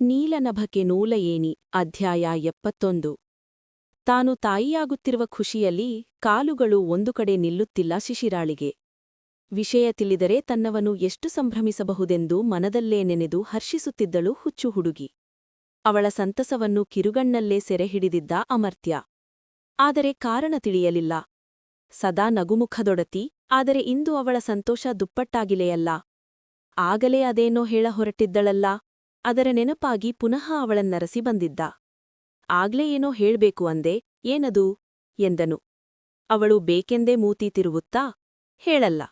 ನೀಲನಭಕ್ಕೆ ನೂಲ ಏಣಿ ಅಧ್ಯಾಯ 71 ತಾನು ತಾಯಿಯಾಗುತ್ತಿರುವ ಖುಷಿಯಲ್ಲಿ ಕಾಲುಗಳು ಒಂದು ಕಡೆ ನಿಲ್ಲುತ್ತಿಲ್ಲ ಶಿಶಿರಾಳಿಗೆ. ವಿಷಯ ತಿಳಿದರೆ ತನ್ನವನು ಎಷ್ಟು ಸಂಭ್ರಮಿಸಬಹುದೆಂದು ಮನದಲ್ಲೇ ನೆನೆದು ಹರ್ಷಿಸುತ್ತಿದ್ದಳು ಹುಚ್ಚು ಹುಡುಗಿ. ಅವಳ ಸಂತಸವನ್ನು ಕಿರುಗಣ್ಣಲ್ಲೇ ಸೆರೆಹಿಡಿದಿದ್ದ ಅಮರ್ತ್ಯ. ಆದರೆ ಕಾರಣ ತಿಳಿಯಲಿಲ್ಲ. ಸದಾ ನಗುಮುಖದೊಡತಿ, ಆದರೆ ಇಂದು ಅವಳ ಸಂತೋಷ ದುಪ್ಪಟ್ಟಾಗಿಲೆಯಲ್ಲ. ಆಗಲೇ ಅದೇನೋ ಹೇಳ ಹೊರಟಿದ್ದಳಲ್ಲ, ಅದರ ನೆನಪಾಗಿ ಪುನಃ ಅವಳನ್ನರಸಿ ಬಂದಿದ್ದ. ಆಗ್ಲೇ ಏನೋ ಹೇಳ್ಬೇಕು ಅಂದೆ, ಏನದು ಎಂದನು. ಅವಳು ಬೇಕೆಂದೇ ಮೂತಿ ತಿರುವುತ್ತಾ, ಹೇಳಲ್ಲ.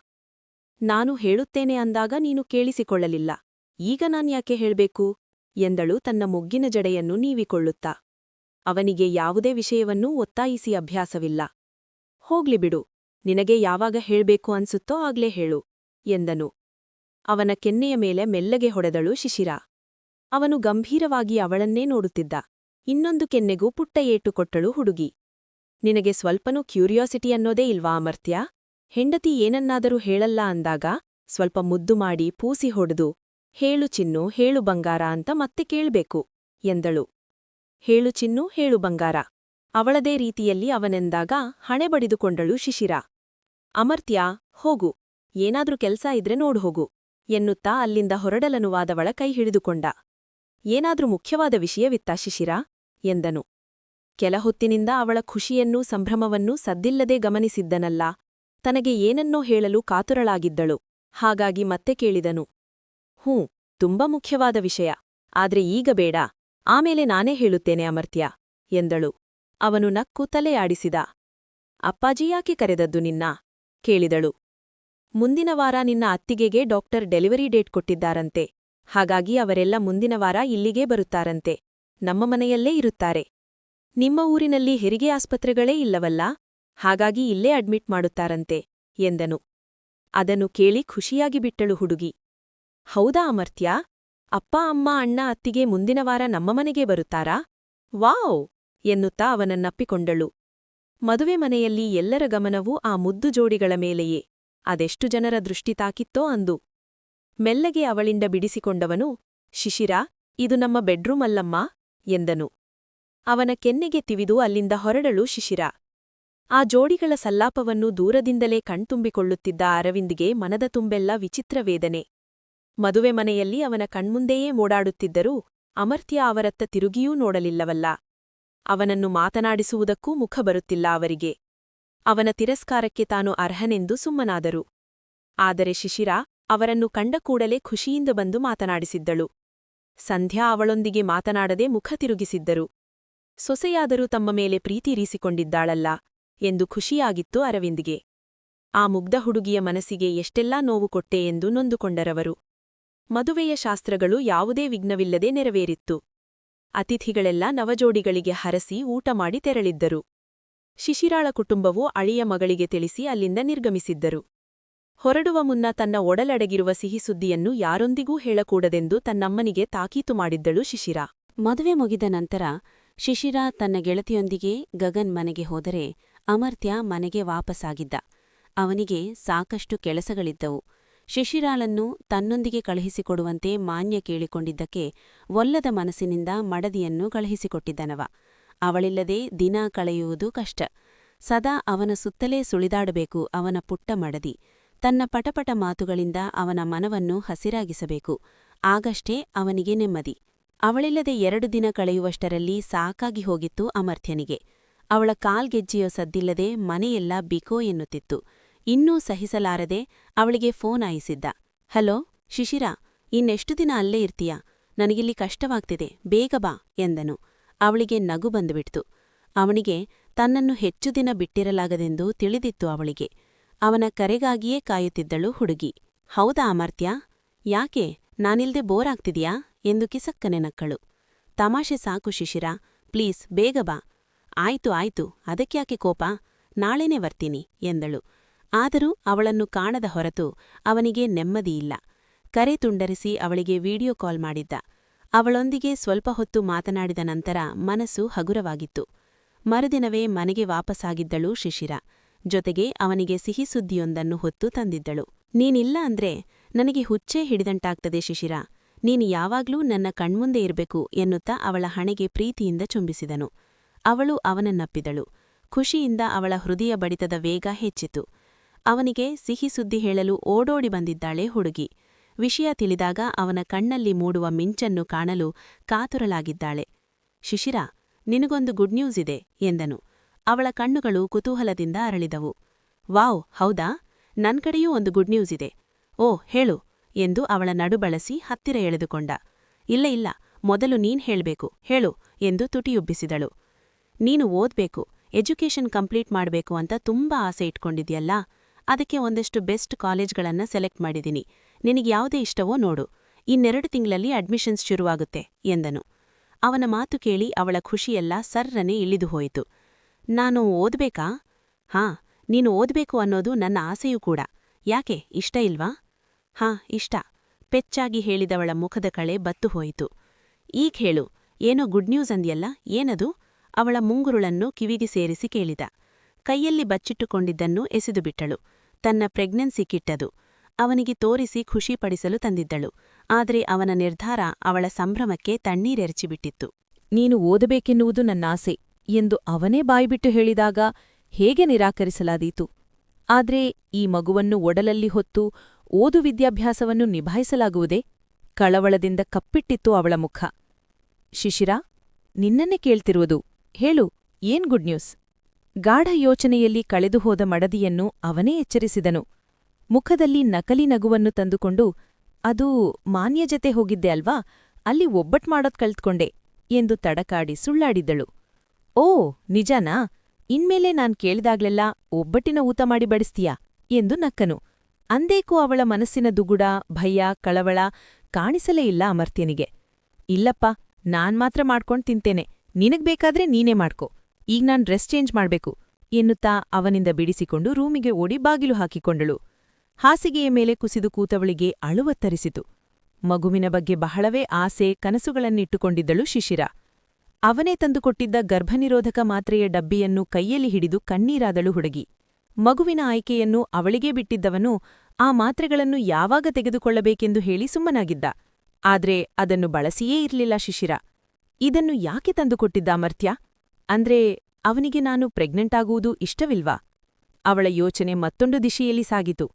ನಾನು ಹೇಳುತ್ತೇನೆ ಅಂದಾಗ ನೀನು ಕೇಳಿಸಿಕೊಳ್ಳಲಿಲ್ಲ, ಈಗ ನಾನ್ಯಾಕೆ ಹೇಳ್ಬೇಕು ಎಂದಳು ತನ್ನ ಮೊಗ್ಗಿನ ಜಡೆಯನ್ನು ನೀವಿಕೊಳ್ಳುತ್ತಾ. ಅವನಿಗೆ ಯಾವುದೇ ವಿಷಯವನ್ನೂ ಒತ್ತಾಯಿಸಿ ಅಭ್ಯಾಸವಿಲ್ಲ. ಹೋಗ್ಲಿ ಬಿಡು, ನಿನಗೆ ಯಾವಾಗ ಹೇಳ್ಬೇಕು ಅನ್ಸುತ್ತೋ ಆಗ್ಲೇ ಹೇಳು ಎಂದನು. ಅವನ ಕೆನ್ನೆಯ ಮೇಲೆ ಮೆಲ್ಲಗೆ ಹೊಡೆದಳು ಶಿಶಿರಾ. ಅವನು ಗಂಭೀರವಾಗಿ ಅವಳನ್ನೇ ನೋಡುತ್ತಿದ್ದ. ಇನ್ನೊಂದು ಕೆನ್ನೆಗೂ ಪುಟ್ಟ ಏಟು ಕೊಟ್ಟಳು ಹುಡುಗಿ. ನಿನಗೆ ಸ್ವಲ್ಪನೂ ಕ್ಯೂರಿಯಾಸಿಟಿ ಅನ್ನೋದೇ ಇಲ್ವಾ ಅಮರ್ತ್ಯ? ಹೆಂಡತಿ ಏನನ್ನಾದರೂ ಹೇಳಲ್ಲ ಅಂದಾಗ ಸ್ವಲ್ಪ ಮುದ್ದು ಮಾಡಿ ಪೂಸಿ ಹೊಡೆದು ಹೇಳು ಚಿನ್ನು ಹೇಳು ಬಂಗಾರ ಅಂತ ಮತ್ತೆ ಕೇಳ್ಬೇಕು ಎಂದಳು. ಹೇಳು ಚಿನ್ನು ಹೇಳು ಬಂಗಾರ, ಅವಳದೇ ರೀತಿಯಲ್ಲಿ ಅವನೆಂದಾಗ ಹಣೆ ಬಡಿದುಕೊಂಡಳು ಶಿಶಿರಾ. ಅಮರ್ತ್ಯ, ಹೋಗು, ಏನಾದ್ರೂ ಕೆಲ್ಸ ಇದ್ರೆ ನೋಡ್ಹೋಗು ಎನ್ನುತ್ತಾ ಅಲ್ಲಿಂದ ಹೊರಡಲನುವಾದವಳ ಕೈ ಹಿಡಿದುಕೊಂಡ. ಏನಾದ್ರೂ ಮುಖ್ಯವಾದ ವಿಷಯವಿತ್ತಾ ಶಿಶಿರಾ ಎಂದನು. ಕೆಲ ಹೊತ್ತಿನಿಂದ ಅವಳ ಖುಷಿಯನ್ನೂ ಸಂಭ್ರಮವನ್ನೂ ಸದ್ದಿಲ್ಲದೆ ಗಮನಿಸಿದ್ದನಲ್ಲ. ತನಗೆ ಏನನ್ನೋ ಹೇಳಲು ಕಾತುರಳಾಗಿದ್ದಳು. ಹಾಗಾಗಿ ಮತ್ತೆ ಕೇಳಿದನು. ತುಂಬಾ ಮುಖ್ಯವಾದ ವಿಷಯ, ಆದ್ರೆ ಈಗ ಬೇಡ, ಆಮೇಲೆ ನಾನೇ ಹೇಳುತ್ತೇನೆ ಅಮರ್ತ್ಯ ಎಂದಳು. ಅವನು ನಕ್ಕು ತಲೆಯಾಡಿಸಿದ. ಅಪ್ಪಾಜಿ ಯಾಕೆ ಕರೆದದ್ದು ನಿನ್ನ ಕೇಳಿದಳು. ಮುಂದಿನ ವಾರ ನಿನ್ನ ಅತ್ತಿಗೆಗೆ ಡಾಕ್ಟರ್ ಡೆಲಿವರಿ ಡೇಟ್ ಕೊಟ್ಟಿದ್ದಾರಂತೆ. ಹಾಗಾಗಿ ಅವರೆಲ್ಲ ಮುಂದಿನ ವಾರ ಇಲ್ಲಿಗೇ ಬರುತ್ತಾರಂತೆ. ನಮ್ಮ ಮನೆಯಲ್ಲೇ ಇರುತ್ತಾರೆ. ನಿಮ್ಮ ಊರಿನಲ್ಲಿ ಹೆರಿಗೆ ಆಸ್ಪತ್ರೆಗಳೇ ಇಲ್ಲವಲ್ಲ, ಹಾಗಾಗಿ ಇಲ್ಲೇ ಅಡ್ಮಿಟ್ ಮಾಡುತ್ತಾರಂತೆ ಎಂದನು. ಅದನ್ನು ಕೇಳಿ ಖುಷಿಯಾಗಿ ಬಿಟ್ಟಳು ಹುಡುಗಿ. ಹೌದಾ ಅಮರ್ತ್ಯ? ಅಪ್ಪ ಅಮ್ಮ ಅಣ್ಣ ಅತ್ತಿಗೆ ಮುಂದಿನ ವಾರ ನಮ್ಮ ಮನೆಗೆ ಬರುತ್ತಾರಾ? ವಾವ್ ಎನ್ನುತ್ತಾ ಅವನನ್ನಪ್ಪಿಕೊಂಡಳು. ಮದುವೆ ಮನೆಯಲ್ಲಿ ಎಲ್ಲರ ಗಮನವೂ ಆ ಮುದ್ದು ಜೋಡಿಗಳ ಮೇಲೆಯೇ. ಅದೆಷ್ಟು ಜನರ ದೃಷ್ಟಿ ತಾಕಿತ್ತೋ ಅಂದು. ಮೆಲ್ಲಗೆ ಅವಳಿಂದ ಬಿಡಿಸಿಕೊಂಡವನು, ಶಿಶಿರಾ, ಇದು ನಮ್ಮ ಬೆಡ್ರೂಮ್ ಅಲ್ಲಮ್ಮ ಎಂದನು. ಅವನ ಕೆನ್ನೆಗೆ ತಿವಿದು ಅಲ್ಲಿಂದ ಹೊರಡಳು ಶಿಶಿರಾ. ಆ ಜೋಡಿಗಳ ಸಲ್ಲಾಪವನ್ನು ದೂರದಿಂದಲೇ ಕಣ್ತುಂಬಿಕೊಳ್ಳುತ್ತಿದ್ದ ಅರವಿಂದ್ಗೆ ಮನದ ತುಂಬೆಲ್ಲ ವಿಚಿತ್ರ ವೇದನೆ. ಮದುವೆ ಮನೆಯಲ್ಲಿ ಅವನ ಕಣ್ಮುಂದೆಯೇ ಓಡಾಡುತ್ತಿದ್ದರೂ ಅಮರ್ತ್ಯ ಅವರತ್ತ ತಿರುಗಿಯೂ ನೋಡಲಿಲ್ಲವಲ್ಲ. ಅವನನ್ನು ಮಾತನಾಡಿಸುವುದಕ್ಕೂ ಮುಖ ಬರುತ್ತಿಲ್ಲ ಅವರಿಗೆ. ಅವನ ತಿರಸ್ಕಾರಕ್ಕೆ ತಾನು ಅರ್ಹನೆಂದು ಸುಮ್ಮನಾದರು. ಆದರೆ ಶಿಶಿರಾ ಅವರನ್ನು ಕಂಡ ಕೂಡಲೇ ಖುಷಿಯಿಂದ ಬಂದು ಮಾತನಾಡಿಸಿದ್ದಳು. ಸಂಧ್ಯಾ ಅವಳೊಂದಿಗೆ ಮಾತನಾಡದೆ ಮುಖ ತಿರುಗಿಸಿದ್ದರು. ಸೊಸೆಯಾದರೂ ತಮ್ಮ ಮೇಲೆ ಪ್ರೀತಿರೀಸಿಕೊಂಡಿದ್ದಾಳಲ್ಲ ಎಂದು ಖುಷಿಯಾಗಿತ್ತು ಅರವಿಂದ್ಗೆ. ಆ ಮುಗ್ಧ ಹುಡುಗಿಯ ಮನಸ್ಸಿಗೆ ಎಷ್ಟೆಲ್ಲಾ ನೋವು ಕೊಟ್ಟೆ ಎಂದು ನೊಂದುಕೊಂಡರವರು. ಮದುವೆಯ ಶಾಸ್ತ್ರಗಳು ಯಾವುದೇ ವಿಘ್ನವಿಲ್ಲದೆ ನೆರವೇರಿತ್ತು. ಅತಿಥಿಗಳೆಲ್ಲ ನವಜೋಡಿಗಳಿಗೆ ಹರಸಿ ಊಟ ಮಾಡಿ ತೆರಳಿದ್ದರು. ಶಿಶಿರಾಳ ಕುಟುಂಬವು ಅಳಿಯ ಮಗಳಿಗೆ ತಿಳಿಸಿ ಅಲ್ಲಿಂದ ನಿರ್ಗಮಿಸಿದ್ದರು. ಹೊರಡುವ ಮುನ್ನ ತನ್ನ ಒಡಲಡಗಿರುವ ಸಿಹಿಸುದ್ದಿಯನ್ನು ಯಾರೊಂದಿಗೂ ಹೇಳಕೂಡದೆಂದು ತನ್ನಮ್ಮನಿಗೆ ತಾಕೀತು ಮಾಡಿದ್ದಳು ಶಿಶಿರಾ. ಮದುವೆ ಮುಗಿದ ನಂತರ ಶಿಶಿರಾ ತನ್ನ ಗೆಳತಿಯೊಂದಿಗೆ ಗಗನ್ ಮನೆಗೆ ಹೋದರೆ ಅಮರ್ತ್ಯ ಮನೆಗೆ ವಾಪಸ್ಸಾಗಿದ್ದ. ಅವನಿಗೆ ಸಾಕಷ್ಟು ಕೆಲಸಗಳಿದ್ದವು. ಶಿಶಿರಾಳನ್ನು ತನ್ನೊಂದಿಗೆ ಕಳುಹಿಸಿಕೊಡುವಂತೆ ಮಾನ್ಯ ಕೇಳಿಕೊಂಡಿದ್ದಕ್ಕೆ ಒಲ್ಲದ ಮನಸ್ಸಿನಿಂದ ಮಡದಿಯನ್ನು ಕಳುಹಿಸಿಕೊಟ್ಟಿದ್ದನವ. ಅವಳಿಲ್ಲದೆ ದಿನ ಕಳೆಯುವುದು ಕಷ್ಟ. ಸದಾ ಅವನ ಸುತ್ತಲೇ ಸುಳಿದಾಡಬೇಕು ಅವನ ಪುಟ್ಟ ಮಡದಿ. ತನ್ನ ಪಟಪಟ ಮಾತುಗಳಿಂದ ಅವನ ಮನವನ್ನು ಹಸಿರಾಗಿಸಬೇಕು. ಆಗಷ್ಟೇ ಅವನಿಗೆ ನೆಮ್ಮದಿ. ಅವಳಿಲ್ಲದೆ 2 ದಿನ ಕಳೆಯುವಷ್ಟರಲ್ಲಿ ಸಾಕಾಗಿ ಹೋಗಿತ್ತು ಅಮರ್ತ್ಯನಿಗೆ. ಅವಳ ಕಾಲ್ಗೆಜ್ಜೆಯೋ ಸದ್ದಿಲ್ಲದೆ ಮನೆಯೆಲ್ಲ ಬಿಕೋ ಎನ್ನುತ್ತಿತ್ತು. ಇನ್ನೂ ಸಹಿಸಲಾರದೆ ಅವಳಿಗೆ ಫೋನ್ ಆಯಿಸಿದ್ದ. ಹಲೋ ಶಿಶಿರಾ, ಇನ್ನೆಷ್ಟು ದಿನ ಅಲ್ಲೇ ಇರ್ತೀಯಾ? ನನಗಿಲ್ಲಿ ಕಷ್ಟವಾಗ್ತಿದೆ, ಬೇಗ ಬಾ ಎಂದನು. ಅವಳಿಗೆ ನಗು ಬಂದುಬಿಡ್ತು. ಅವನಿಗೆ ತನ್ನನ್ನು ಹೆಚ್ಚು ದಿನ ಬಿಟ್ಟಿರಲಾಗದೆಂದು ತಿಳಿದಿತ್ತು ಅವಳಿಗೆ. ಅವನ ಕರೆಗಾಗಿಯೇ ಕಾಯುತ್ತಿದ್ದಳು ಹುಡುಗಿ. ಹೌದಾ ಅಮರ್ತ್ಯ? ಯಾಕೆ, ನಾನಿಲ್ದೆ ಬೋರ್ ಆಗ್ತಿದ್ಯಾ ಎಂದು ಕಿಸಕ್ಕನೆ ನಕ್ಕಳು. ತಮಾಷೆ ಸಾಕು ಶಿಶಿರಾ, ಪ್ಲೀಸ್ ಬೇಗ ಬಾ. ಆಯ್ತು ಆಯ್ತು, ಅದಕ್ಯಾಕೆ ಕೋಪ, ನಾಳೆನೇ ಬರ್ತೀನಿ ಎಂದಳು. ಆದರೂ ಅವಳನ್ನು ಕಾಣದ ಹೊರತು ಅವನಿಗೆ ನೆಮ್ಮದಿಯಿಲ್ಲ. ಕರೆ ತುಂಡರಿಸಿ ಅವಳಿಗೆ ವಿಡಿಯೋ ಕಾಲ್ ಮಾಡಿದ್ದ. ಅವಳೊಂದಿಗೆ ಸ್ವಲ್ಪ ಹೊತ್ತು ಮಾತನಾಡಿದ ನಂತರ ಮನಸ್ಸು ಹಗುರವಾಗಿತ್ತು. ಮರುದಿನವೇ ಮನೆಗೆ ವಾಪಸ್ಸಾಗಿದ್ದಳು ಶಿಶಿರಾ. ಜೊತೆಗೆ ಅವನಿಗೆ ಸಿಹಿಸುದ್ದಿಯೊಂದನ್ನು ಹೊತ್ತು ತಂದಿದ್ದಳು. ನೀನಿಲ್ಲ ಅಂದ್ರೆ ನನಗೆ ಹುಚ್ಚೇ ಹಿಡಿದಂಟಾಗ್ತದೆ ಶಿಶಿರಾ. ನೀನು ಯಾವಾಗ್ಲೂ ನನ್ನ ಕಣ್ಮುಂದೆ ಇರಬೇಕು ಎನ್ನುತ್ತಾ ಅವಳ ಹಣೆಗೆ ಪ್ರೀತಿಯಿಂದ ಚುಂಬಿಸಿದನು. ಅವಳು ಅವನನ್ನಪ್ಪಿದಳು. ಖುಷಿಯಿಂದ ಅವಳ ಹೃದಯ ಬಡಿತದ ವೇಗ ಹೆಚ್ಚಿತು. ಅವನಿಗೆ ಸಿಹಿ ಸುದ್ದಿ ಹೇಳಲು ಓಡೋಡಿ ಬಂದಿದ್ದಾಳೆ ಹುಡುಗಿ. ವಿಷಯ ತಿಳಿದಾಗ ಅವನ ಕಣ್ಣಲ್ಲಿ ಮೂಡುವ ಮಿಂಚನ್ನು ಕಾಣಲು ಕಾತುರಲಾಗಿದ್ದಾಳೆ. ಶಿಶಿರ, ನಿನಗೊಂದು ಗುಡ್ ನ್ಯೂಸ್ ಇದೆ ಎಂದನು. ಅವಳ ಕಣ್ಣುಗಳು ಕುತೂಹಲದಿಂದ ಅರಳಿದವು. ವಾವ್, ಹೌದಾ? ನನ್ಕಡೆಯೂ ಒಂದು ಗುಡ್ ನ್ಯೂಸ್ ಇದೆ. ಓ, ಹೇಳು ಎಂದು ಅವಳ ನಡುಬಳಸಿ ಹತ್ತಿರ ಎಳೆದುಕೊಂಡ. ಇಲ್ಲ ಇಲ್ಲ, ಮೊದಲು ನೀನ್ ಹೇಳ್ಬೇಕು, ಹೇಳು ಎಂದು ತುಟಿಯುಬ್ಬಿಸಿದಳು. ನೀನು ಓದ್ಬೇಕು, ಎಜುಕೇಷನ್ ಕಂಪ್ಲೀಟ್ ಮಾಡ್ಬೇಕು ಅಂತ ತುಂಬಾ ಆಸೆ ಇಟ್ಕೊಂಡಿದ್ಯಲ್ಲ, ಅದಕ್ಕೆ ಒಂದಷ್ಟು ಬೆಸ್ಟ್ ಕಾಲೇಜ್ಗಳನ್ನ ಸೆಲೆಕ್ಟ್ ಮಾಡಿದ್ದೀನಿ. ನಿನಗ್ಯಾವುದೇ ಇಷ್ಟವೋ ನೋಡು. ಇನ್ನೆರಡು ತಿಂಗಳಲ್ಲಿ ಅಡ್ಮಿಷನ್ಸ್ ಶುರುವಾಗುತ್ತೆ ಎಂದನು. ಅವನ ಮಾತು ಕೇಳಿ ಅವಳ ಖುಷಿಯೆಲ್ಲ ಸರ್ರನೆ ಇಳಿದು ಹೋಯಿತು. ನಾನು ಓದ್ಬೇಕಾ? ಹಾಂ, ನೀನು ಓದ್ಬೇಕು ಅನ್ನೋದು ನನ್ನ ಆಸೆಯೂ ಕೂಡ. ಯಾಕೆ, ಇಷ್ಟ ಇಲ್ವಾ? ಹಾಂ, ಇಷ್ಟ, ಪೆಚ್ಚಾಗಿ ಹೇಳಿದವಳ ಮುಖದ ಕಳೆ ಬತ್ತು ಹೋಯಿತು. ಈಗ ಹೇಳು, ಏನೋ ಗುಡ್ ನ್ಯೂಸ್ ಅಂದ್ಯಲ್ಲ, ಏನದು? ಅವಳ ಮುಂಗುರುಳನ್ನು ಕಿವಿಗೆ ಸೇರಿಸಿ ಕೇಳಿದ. ಕೈಯಲ್ಲಿ ಬಚ್ಚಿಟ್ಟುಕೊಂಡಿದ್ದನ್ನು ಎಸೆದುಬಿಟ್ಟಳು. ತನ್ನ ಪ್ರೆಗ್ನೆನ್ಸಿ ಕಿಟ್ಟದು. ಅವನಿಗೆ ತೋರಿಸಿ ಖುಷಿಪಡಿಸಲು ತಂದಿದ್ದಳು. ಆದರೆ ಅವನ ನಿರ್ಧಾರ ಅವಳ ಸಂಭ್ರಮಕ್ಕೆ ತಣ್ಣೀರೆರಚಿಬಿಟ್ಟಿತ್ತು. ನೀನು ಓದಬೇಕೆನ್ನುವುದು ನನ್ನಾಸೆ ಎಂದು ಅವನೇ ಬಾಯ್ಬಿಟ್ಟು ಹೇಳಿದಾಗ ಹೇಗೆ ನಿರಾಕರಿಸಲಾದೀತು? ಆದ್ರೆ ಈ ಮಗುವನ್ನು ಒಡಲಲ್ಲಿ ಹೊತ್ತು ಓದು ವಿದ್ಯಾಭ್ಯಾಸವನ್ನು ನಿಭಾಯಿಸಲಾಗುವುದೇ? ಕಳವಳದಿಂದ ಕಪ್ಪಿಟ್ಟಿತ್ತು ಅವಳ ಮುಖ. ಶಿಶಿರ, ನಿನ್ನನ್ನೇ ಕೇಳ್ತಿರುವುದು, ಹೇಳು, ಏನ್ ಗುಡ್ ನ್ಯೂಸ್? ಗಾಢ ಯೋಚನೆಯಲ್ಲಿ ಕಳೆದುಹೋದ ಮಡದಿಯನ್ನು ಅವನೇ ಎಚ್ಚರಿಸಿದನು. ಮುಖದಲ್ಲಿ ನಕಲಿ ನಗುವನ್ನು ತಂದುಕೊಂಡು, ಅದು ಮಾನ್ಯ ಜತೆ ಹೋಗಿದ್ದೆ ಅಲ್ವಾ, ಅಲ್ಲಿ ಒಬ್ಬಟ್ ಮಾಡೋದ್ ಕಲ್ತ್ಕೊಂಡೆ ಎಂದು ತಡಕಾಡಿ ಸುಳ್ಳಾಡಿದ್ದಳು. ಓ, ನಿಜನಾ? ಇನ್ಮೇಲೆ ನಾನ್ ಕೇಳಿದಾಗ್ಲೆಲ್ಲ ಒಬ್ಬಟ್ಟಿನ ಊಟ ಮಾಡಿ ಬಡಿಸ್ತೀಯಾ ಎಂದು ನಕ್ಕನು. ಅಂದೇಕೂ ಅವಳ ಮನಸ್ಸಿನ ದುಗುಡ, ಭಯ, ಕಳವಳ ಕಾಣಿಸಲೇ ಇಲ್ಲ ಅಮರ್ತ್ಯನಿಗೆ. ಇಲ್ಲಪ್ಪ, ನಾನ್ ಮಾತ್ರ ಮಾಡ್ಕೊಂಡ್ ತಿಂತೇನೆ, ನಿನಗ್ ಬೇಕಾದ್ರೆ ನೀನೇ ಮಾಡ್ಕೊ, ಈಗ ನಾನ್ ಡ್ರೆಸ್ ಚೇಂಜ್ ಮಾಡ್ಬೇಕು ಎನ್ನುತ್ತಾ ಅವನಿಂದ ಬಿಡಿಸಿಕೊಂಡು ರೂಮಿಗೆ ಓಡಿ ಬಾಗಿಲು ಹಾಕಿಕೊಂಡಳು. ಹಾಸಿಗೆಯ ಮೇಲೆ ಕುಸಿದು ಕೂತವಳಿಗೆ ಅಳುವತ್ತರಿಸಿತು. ಮಗುವಿನ ಬಗ್ಗೆ ಬಹಳವೇ ಆಸೆ, ಕನಸುಗಳನ್ನಿಟ್ಟುಕೊಂಡಿದ್ದಳು ಶಿಶಿರ. ಅವನೇ ತಂದುಕೊಟ್ಟಿದ್ದ ಗರ್ಭನಿರೋಧಕ ಮಾತ್ರೆಯ ಡಬ್ಬಿಯನ್ನು ಕೈಯಲ್ಲಿ ಹಿಡಿದು ಕಣ್ಣೀರಾದಳು ಹುಡುಗಿ. ಮಗುವಿನ ಆಯ್ಕೆಯನ್ನು ಅವಳಿಗೇ ಬಿಟ್ಟಿದ್ದವನು ಆ ಮಾತ್ರೆಗಳನ್ನು ಯಾವಾಗ ತೆಗೆದುಕೊಳ್ಳಬೇಕೆಂದು ಹೇಳಿ ಸುಮ್ಮನಾಗಿದ್ದ. ಆದ್ರೆ ಅದನ್ನು ಬಳಸಿಯೇ ಇರ್ಲಿಲ್ಲ ಶಿಶಿರ. ಇದನ್ನು ಯಾಕೆ ತಂದುಕೊಟ್ಟಿದ್ದ ಅಮರ್ತ್ಯ? ಅಂದ್ರೆ ಅವನಿಗೆ ನಾನು ಪ್ರೆಗ್ನೆಂಟ್ ಆಗುವುದು ಇಷ್ಟವಿಲ್ವಾ? ಅವಳ ಯೋಚನೆ ಮತ್ತೊಂದು ದಿಶೆಯಲ್ಲಿ ಸಾಗಿತು.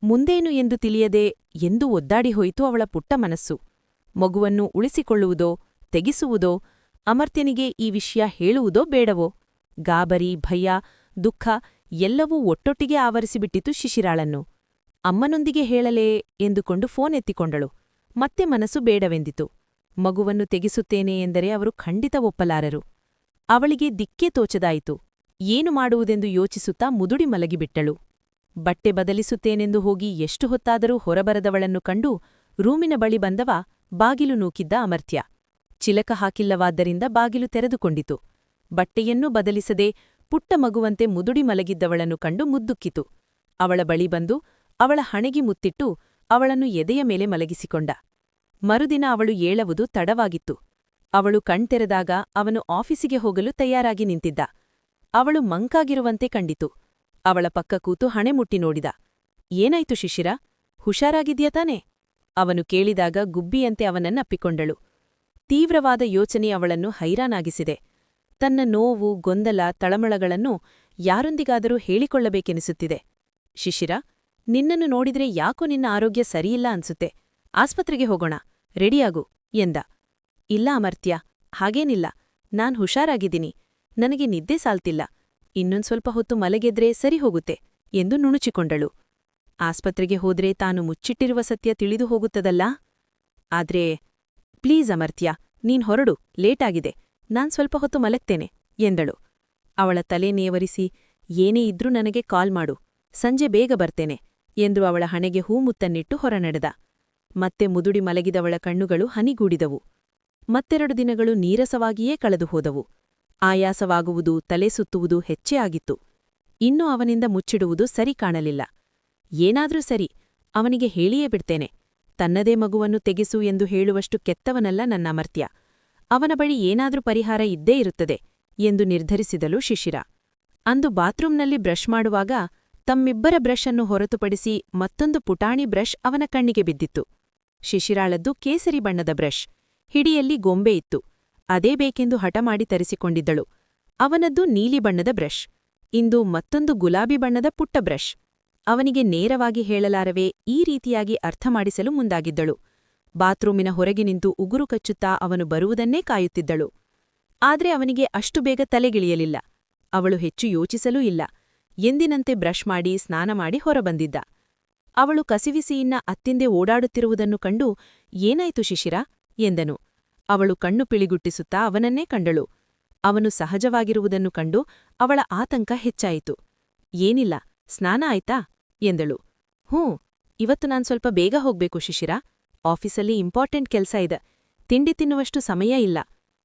ಮುಂದೇನು ಎಂದು ತಿಳಿಯದೆ ಎಂದು ಒದ್ದಾಡಿಹೋಯಿತು ಅವಳ ಪುಟ್ಟ ಮನಸ್ಸು. ಮಗುವನ್ನು ಉಳಿಸಿಕೊಳ್ಳುವುದೋ, ತೆಗೆಸುವುದೋ, ಅಮರ್ತ್ಯನಿಗೆ ಈ ವಿಷಯ ಹೇಳುವುದೋ ಬೇಡವೋ? ಗಾಬರಿ, ಭಯ, ದುಃಖ ಎಲ್ಲವೂ ಒಟ್ಟೊಟ್ಟಿಗೆ ಆವರಿಸಿಬಿಟ್ಟಿತು ಶಿಶಿರಾಳನ್ನು. ಅಮ್ಮನೊಂದಿಗೆ ಹೇಳಲೇ ಎಂದುಕೊಂಡು ಫೋನ್ ಎತ್ತಿಕೊಂಡಳು. ಮತ್ತೆ ಮನಸ್ಸು ಬೇಡವೆಂದಿತು. ಮಗುವನ್ನು ತೆಗೆಸುತ್ತೇನೆ ಎಂದರೆ ಅವರು ಖಂಡಿತ ಒಪ್ಪಲಾರರು. ಅವಳಿಗೆ ದಿಕ್ಕೇ ತೋಚದಾಯಿತು. ಏನು ಮಾಡುವುದೆಂದು ಯೋಚಿಸುತ್ತಾ ಮುದುಡಿ ಮಲಗಿಬಿಟ್ಟಳು. ಬಟ್ಟೆ ಬದಲಿಸುತ್ತೇನೆಂದು ಹೋಗಿ ಎಷ್ಟು ಹೊತ್ತಾದರೂ ಹೊರಬರದವಳನ್ನು ಕಂಡು ರೂಮಿನ ಬಳಿ ಬಂದವ ಬಾಗಿಲು ನೂಕಿದ್ದ ಅಮರ್ತ್ಯ. ಚಿಲಕ ಹಾಕಿಲ್ಲವಾದ್ದರಿಂದ ಬಾಗಿಲು ತೆರೆದುಕೊಂಡಿತು. ಬಟ್ಟೆಯನ್ನೂ ಬದಲಿಸದೆ ಪುಟ್ಟ ಮಗುವಂತೆ ಮುದುಡಿ ಮಲಗಿದ್ದವಳನ್ನು ಕಂಡು ಮುದ್ದುಕ್ಕಿತು. ಅವಳ ಬಳಿ ಬಂದು ಅವಳ ಹಣೆಗೆ ಮುತ್ತಿಟ್ಟು ಅವಳನ್ನು ಎದೆಯ ಮೇಲೆ ಮಲಗಿಸಿಕೊಂಡ. ಮರುದಿನ ಅವಳು ಏಳವುದು ತಡವಾಗಿತ್ತು. ಅವಳು ಕಣ್ತೆರೆದಾಗ ಅವನು ಆಫೀಸಿಗೆ ಹೋಗಲು ತಯಾರಾಗಿ ನಿಂತಿದ್ದ. ಅವಳು ಮಂಕಾಗಿರುವಂತೆ ಕಂಡಿತು. ಅವಳ ಪಕ್ಕ ಕೂತು ಹಣೆ ಮುಟ್ಟಿ ನೋಡಿದ. ಏನಾಯ್ತು ಶಿಶಿರ, ಹುಷಾರಾಗಿದ್ಯಾ ತಾನೆ? ಅವನು ಕೇಳಿದಾಗ ಗುಬ್ಬಿಯಂತೆ ಅವನನ್ನಪ್ಪಿಕೊಂಡಳು. ತೀವ್ರವಾದ ಯೋಚನೆ ಅವಳನ್ನು ಹೈರಾನಾಗಿಸಿದೆ. ತನ್ನ ನೋವು, ಗೊಂದಲ, ತಳಮಳಗಳನ್ನು ಯಾರೊಂದಿಗಾದರೂ ಹೇಳಿಕೊಳ್ಳಬೇಕೆನಿಸುತ್ತಿದೆ. ಶಿಶಿರ, ನಿನ್ನನ್ನು ನೋಡಿದ್ರೆ ಯಾಕೋ ನಿನ್ನ ಆರೋಗ್ಯ ಸರಿಯಿಲ್ಲ ಅನ್ಸುತ್ತೆ. ಆಸ್ಪತ್ರೆಗೆ ಹೋಗೋಣ, ರೆಡಿಯಾಗು ಎಂದ. ಇಲ್ಲ ಅಮರ್ತ್ಯ, ಹಾಗೇನಿಲ್ಲ, ನಾನ್ ಹುಷಾರಾಗಿದ್ದೀನಿ. ನನಗೆ ನಿದ್ದೆ ಸಾಲ್ತಿಲ್ಲ. ಇನ್ನೊಂದ್ ಸ್ವಲ್ಪ ಹೊತ್ತು ಮಲಗೆದ್ರೆ ಸರಿ ಹೋಗುತ್ತೆ ಎಂದು ನುಣುಚಿಕೊಂಡಳು. ಆಸ್ಪತ್ರೆಗೆ ಹೋದ್ರೆ ತಾನು ಮುಚ್ಚಿಟ್ಟಿರುವ ಸತ್ಯ ತಿಳಿದು ಹೋಗುತ್ತದಲ್ಲಾ? ಆದ್ರೆ ಪ್ಲೀಸ್ ಅಮರ್ತ್ಯ, ನೀನ್ ಹೊರಡು, ಲೇಟಾಗಿದೆ, ನಾನ್ ಸ್ವಲ್ಪ ಹೊತ್ತು ಮಲಗ್ತೇನೆ ಎಂದಳು. ಅವಳ ತಲೆ ನೇವರಿಸಿ, ಏನೇ ಇದ್ರೂ ನನಗೆ ಕಾಲ್ ಮಾಡು, ಸಂಜೆ ಬೇಗ ಬರ್ತೇನೆ ಎಂದು ಅವಳ ಹಣೆಗೆ ಹೂಮುತ್ತನ್ನಿಟ್ಟು ಹೊರನಡೆದ. ಮತ್ತೆ ಮುದುಡಿ ಮಲಗಿದವಳ ಕಣ್ಣುಗಳು ಹನಿಗೂಡಿದವು. ಮತ್ತೆರಡು ದಿನಗಳು ನೀರಸವಾಗಿಯೇ ಕಳೆದು ಹೋದವು. ಆಯಾಸವಾಗುವುದು, ತಲೆ ಸುತ್ತುವುದು ಹೆಚ್ಚೇ ಆಗಿತ್ತು. ಇನ್ನು ಅವನಿಂದ ಮುಚ್ಚಿಡುವುದು ಸರಿ ಕಾಣಲಿಲ್ಲ. ಏನಾದ್ರೂ ಸರಿ, ಅವನಿಗೆ ಹೇಳಿಯೇ ಬಿಡ್ತೇನೆ. ತನ್ನದೇ ಮಗುವನ್ನು ತೆಗೆಸು ಎಂದು ಹೇಳುವಷ್ಟು ಕೆತ್ತವನಲ್ಲ ನನ್ನ ಅಮರ್ತ್ಯ. ಅವನ ಬಳಿ ಏನಾದ್ರೂ ಪರಿಹಾರ ಇದ್ದೇ ಇರುತ್ತದೆ ಎಂದು ನಿರ್ಧರಿಸಿದಳು ಶಿಶಿರ. ಅಂದು ಬಾತ್ರೂಂನಲ್ಲಿ ಬ್ರಷ್ ಮಾಡುವಾಗ ತಮ್ಮಿಬ್ಬರ ಬ್ರಷ್ ಅನ್ನು ಹೊರತುಪಡಿಸಿ ಮತ್ತೊಂದು ಪುಟಾಣಿ ಬ್ರಷ್ ಅವನ ಕಣ್ಣಿಗೆ ಬಿದ್ದಿತ್ತು. ಶಿಶಿರಾಳದ್ದು ಕೇಸರಿ ಬಣ್ಣದ ಬ್ರಷ್. ಹಿಡಿಯಲ್ಲಿ ಗೊಂಬೆ ಇತ್ತು. ಅದೇ ಬೇಕೆಂದು ಹಠ ಮಾಡಿ ತರಿಸಿಕೊಂಡಿದ್ದಳು. ಅವನದ್ದು ನೀಲಿ ಬಣ್ಣದ ಬ್ರಷ್. ಇಂದು ಮತ್ತೊಂದು ಗುಲಾಬಿ ಬಣ್ಣದ ಪುಟ್ಟ ಬ್ರಷ್. ಅವನಿಗೆ ನೇರವಾಗಿ ಹೇಳಲಾರವೇ ಈ ರೀತಿಯಾಗಿ ಅರ್ಥಮಾಡಿಸಲು ಮುಂದಾಗಿದ್ದಳು. ಬಾತ್ರೂಮಿನ ಹೊರಗೆ ನಿಂತು ಉಗುರು ಕಚ್ಚುತ್ತಾ ಅವನು ಬರುವುದನ್ನೇ ಕಾಯುತ್ತಿದ್ದಳು. ಆದ್ರೆ ಅವನಿಗೆ ಅಷ್ಟು ಬೇಗ ತಲೆಗಿಳಿಯಲಿಲ್ಲ. ಅವಳು ಹೆಚ್ಚು ಯೋಚಿಸಲೂ ಇಲ್ಲ. ಎಂದಿನಂತೆ ಬ್ರಷ್ ಮಾಡಿ ಸ್ನಾನ ಮಾಡಿ ಹೊರಬಂದಿದ್ದ. ಅವಳು ಕಸಿವಿಸಿಯಿನ್ನ ಅತ್ತಿಂದೆ ಓಡಾಡುತ್ತಿರುವುದನ್ನು ಕಂಡು ಏನಾಯ್ತು ಶಿಶಿರ ಎಂದನು. ಅವಳು ಕಣ್ಣು ಪಿಳಿಗುಟ್ಟಿಸುತ್ತಾ ಅವನನ್ನೇ ಕಂಡಳು. ಅವನು ಸಹಜವಾಗಿರುವುದನ್ನು ಕಂಡು ಅವಳ ಆತಂಕ ಹೆಚ್ಚಾಯಿತು. ಏನಿಲ್ಲ, ಸ್ನಾನ ಆಯ್ತಾ ಎಂದಳು. ಹ್ಞೂ, ಇವತ್ತು ನಾನ್ ಸ್ವಲ್ಪ ಬೇಗ ಹೋಗ್ಬೇಕು ಶಿಶಿರ. ಆಫೀಸಲ್ಲಿ ಇಂಪಾರ್ಟೆಂಟ್ ಕೆಲ್ಸ ಇದೆ. ತಿಂಡಿ ತಿನ್ನುವಷ್ಟು ಸಮಯ ಇಲ್ಲ.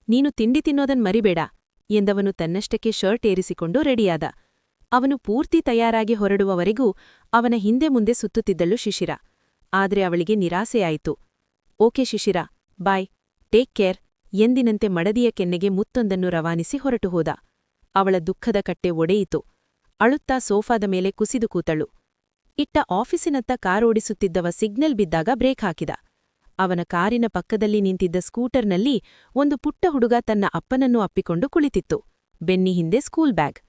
ನೀನು ತಿಂಡಿ ತಿನ್ನೋದನ್ ಮರಿಬೇಡ ಎಂದವನು ತನ್ನಷ್ಟಕ್ಕೆ ಶರ್ಟ್ ಏರಿಸಿಕೊಂಡು ರೆಡಿಯಾದ. ಅವನು ಪೂರ್ತಿ ತಯಾರಾಗಿ ಹೊರಡುವವರೆಗೂ ಅವನ ಹಿಂದೆ ಮುಂದೆ ಸುತ್ತುತ್ತಿದ್ದಳು ಶಿಶಿರ. ಆದ್ರೆ ಅವಳಿಗೆ ನಿರಾಸೆಯಾಯಿತು. ಓಕೆ ಶಿಶಿರ, ಬಾಯ್, ಟೇಕ್ ಕೇರ್ ಎಂದಿನಂತೆ ಮಡದಿಯ ಕೆನ್ನೆಗೆ ಮುತ್ತೊಂದನ್ನು ರವಾನಿಸಿ ಹೊರಟು ಹೋದ. ಅವಳ ದುಃಖದ ಕಟ್ಟೆ ಒಡೆಯಿತು. ಅಳುತ್ತಾ ಸೋಫಾದ ಮೇಲೆ ಕುಸಿದು ಕೂತಳು. ಇಟ್ಟ ಆಫೀಸಿನತ್ತ ಕಾರೋಡಿಸುತ್ತಿದ್ದವ ಸಿಗ್ನಲ್ ಬಿದ್ದಾಗ ಬ್ರೇಕ್ ಹಾಕಿದ. ಅವನ ಕಾರಿನ ಪಕ್ಕದಲ್ಲಿ ನಿಂತಿದ್ದ ಸ್ಕೂಟರ್ನಲ್ಲಿ ಒಂದು ಪುಟ್ಟ ಹುಡುಗ ತನ್ನ ಅಪ್ಪನನ್ನು ಅಪ್ಪಿಕೊಂಡು ಕುಳಿತಿತ್ತು. ಬೆನ್ನಿ ಹಿಂದೆ ಸ್ಕೂಲ್ ಬ್ಯಾಗ್.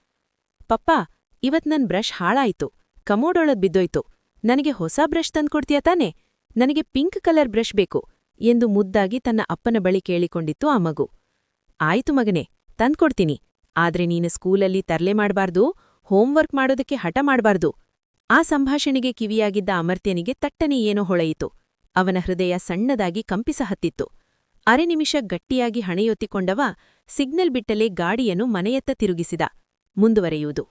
ಪಪ್ಪಾ, ಇವತ್ ನನ್ ಬ್ರಷ್ ಹಾಳಾಯ್ತು. ಕಮೋಡೊಳಗ್ ಬಿದ್ದೋಯ್ತು. ನನಗೆ ಹೊಸ ಬ್ರಷ್ ತಂದ್ಕೊಡ್ತೀಯ ತಾನೆ? ನನಗೆ ಪಿಂಕ್ ಕಲರ್ ಬ್ರಷ್ ಬೇಕು ಎಂದು ಮುದ್ದಾಗಿ ತನ್ನ ಅಪ್ಪನ ಬಳಿ ಕೇಳಿಕೊಂಡಿತ್ತು ಆ ಮಗು. ಆಯ್ತು ಮಗನೇ, ತಂದ್ಕೊಡ್ತೀನಿ. ಆದ್ರೆ ನೀನು ಸ್ಕೂಲಲ್ಲಿ ತರ್ಲೆ ಮಾಡ್ಬಾರ್ದು, ಹೋಂವರ್ಕ್ ಮಾಡೋದಕ್ಕೆ ಹಠ ಮಾಡ್ಬಾರ್ದು. ಆ ಸಂಭಾಷಣೆಗೆ ಕಿವಿಯಾಗಿದ್ದ ಅಮರ್ತ್ಯನಿಗೆ ತಟ್ಟನೆ ಏನೋ ಹೊಳೆಯಿತು. ಅವನ ಹೃದಯ ಸಣ್ಣದಾಗಿ ಕಂಪಿಸಹತ್ತಿತ್ತು. ಅರೆ ನಿಮಿಷ ಗಟ್ಟಿಯಾಗಿ ಹಣೆಯೊತ್ತಿಕೊಂಡವ ಸಿಗ್ನಲ್ ಬಿಟ್ಟಲೇ ಗಾಡಿಯನ್ನು ಮನೆಯತ್ತ ತಿರುಗಿಸಿದ. ಮುಂದುವರೆಯುವುದು.